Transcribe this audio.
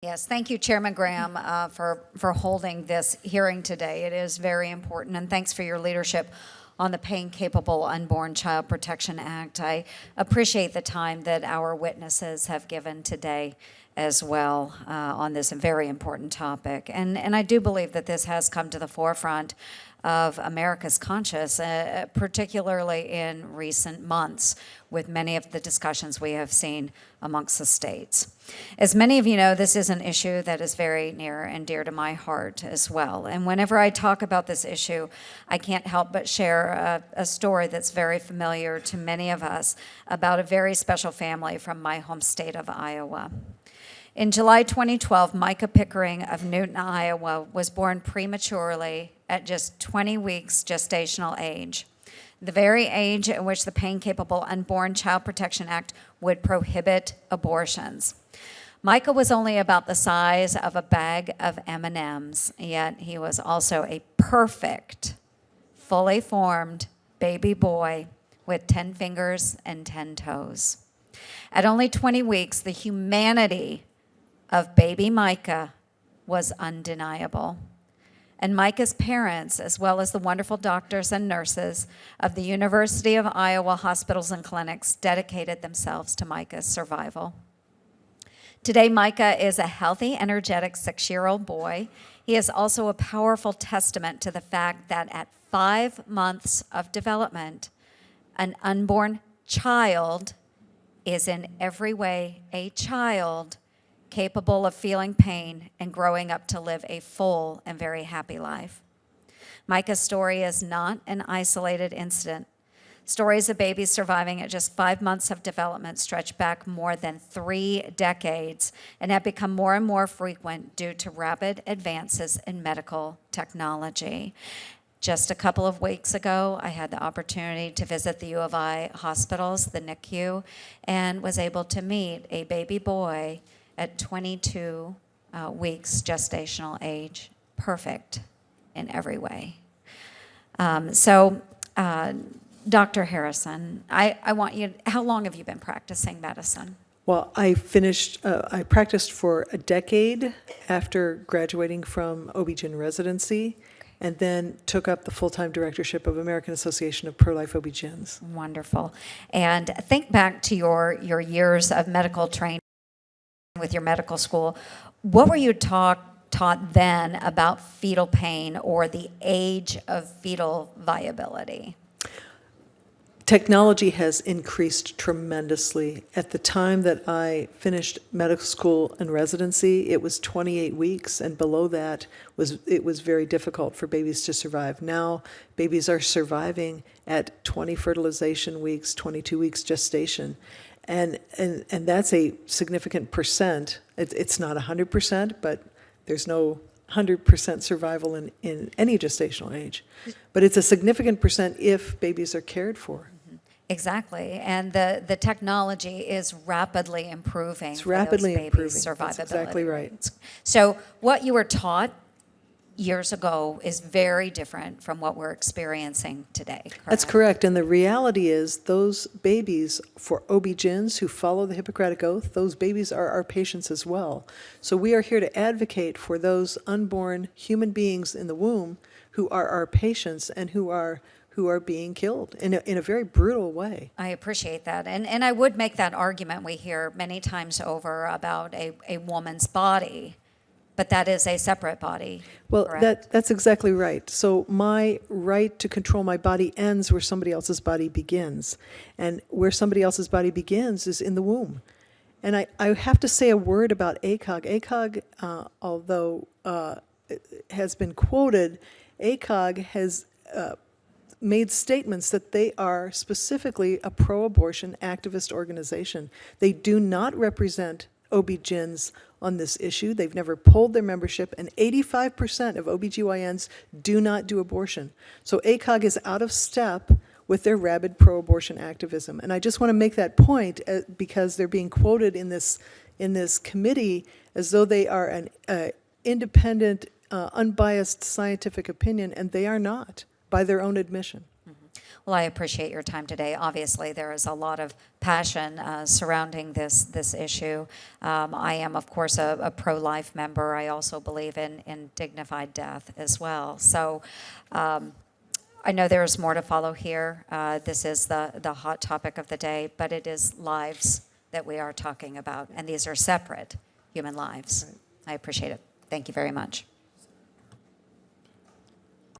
Yes, thank you, Chairman Graham, for holding this hearing today. It is very important, and thanks for your leadership on the Pain-Capable Unborn Child Protection Act. I appreciate the time that our witnesses have given today as well on this very important topic. And I do believe that this has come to the forefront of America's conscience, particularly in recent months, with many of the discussions we have seen amongst the states. As many of you know, this is an issue that is very near and dear to my heart as well. And whenever I talk about this issue, I can't help but share a story that's very familiar to many of us about a very special family from my home state of Iowa. In July 2012, Micah Pickering of Newton, Iowa, was born prematurely at just 20 weeks gestational age, the very age at which the Pain-Capable Unborn Child Protection Act would prohibit abortions. Micah was only about the size of a bag of M&Ms, yet he was also a perfect, fully formed baby boy with 10 fingers and 10 toes. At only 20 weeks, the humanity of baby Micah was undeniable. And Micah's parents, as well as the wonderful doctors and nurses of the University of Iowa hospitals and clinics, dedicated themselves to Micah's survival. Today, Micah is a healthy, energetic 6-year-old boy. He is also a powerful testament to the fact that at 5 months of development, an unborn child is in every way a child capable of feeling pain and growing up to live a full and very happy life. Micah's story is not an isolated incident. Stories of babies surviving at just 5 months of development stretch back more than 3 decades and have become more and more frequent due to rapid advances in medical technology. Just a couple of weeks ago, I had the opportunity to visit the U of I hospitals, the NICU, and was able to meet a baby boy at 22 weeks gestational age, perfect in every way. Dr. Harrison, I want you, how long have you been practicing medicine? Well, I practiced for a decade after graduating from OB-GYN residency, and then took up the full-time directorship of American Association of Pro-Life OB-GYNs. Wonderful. And think back to your years of medical training with your medical school. What were you taught then about fetal pain or the age of fetal viability? Technology has increased tremendously. At the time that I finished medical school and residency, it was 28 weeks, and below that it was very difficult for babies to survive. Now, babies are surviving at 20 fertilization weeks, 22 weeks gestation. And that's a significant percent. It's not 100%, but there's no 100% survival in any gestational age. But it's a significant percent if babies are cared for. Exactly, and the technology is rapidly improving. It's rapidly improving. Survivability. That's exactly right. So what you were taught years ago is very different from what we're experiencing today, correct? That's correct, and the reality is those babies, for OB-GYNs who follow the Hippocratic Oath, those babies are our patients as well. So we are here to advocate for those unborn human beings in the womb who are our patients and who are being killed in a very brutal way. I appreciate that, and I would make that argument we hear many times over about a woman's body. But that is a separate body. Well, that's exactly right. So my right to control my body ends where somebody else's body begins. And where somebody else's body begins is in the womb. And I have to say a word about ACOG. ACOG, although has been quoted, ACOG has made statements that they are specifically a pro-abortion activist organization. They do not represent OB-GYNs on this issue. They've never polled their membership, and 85% of OB-GYNs do not do abortion. So ACOG is out of step with their rabid pro-abortion activism. And I just want to make that point because they're being quoted in this committee as though they are an independent, unbiased scientific opinion, and they are not, by their own admission. Mm-hmm. Well, I appreciate your time today. Obviously, there is a lot of passion surrounding this issue. I am, of course, a pro-life member. I also believe in dignified death as well. So I know there is more to follow here. This is the hot topic of the day, but it is lives that we are talking about, and these are separate human lives. Right. I appreciate it. Thank you very much.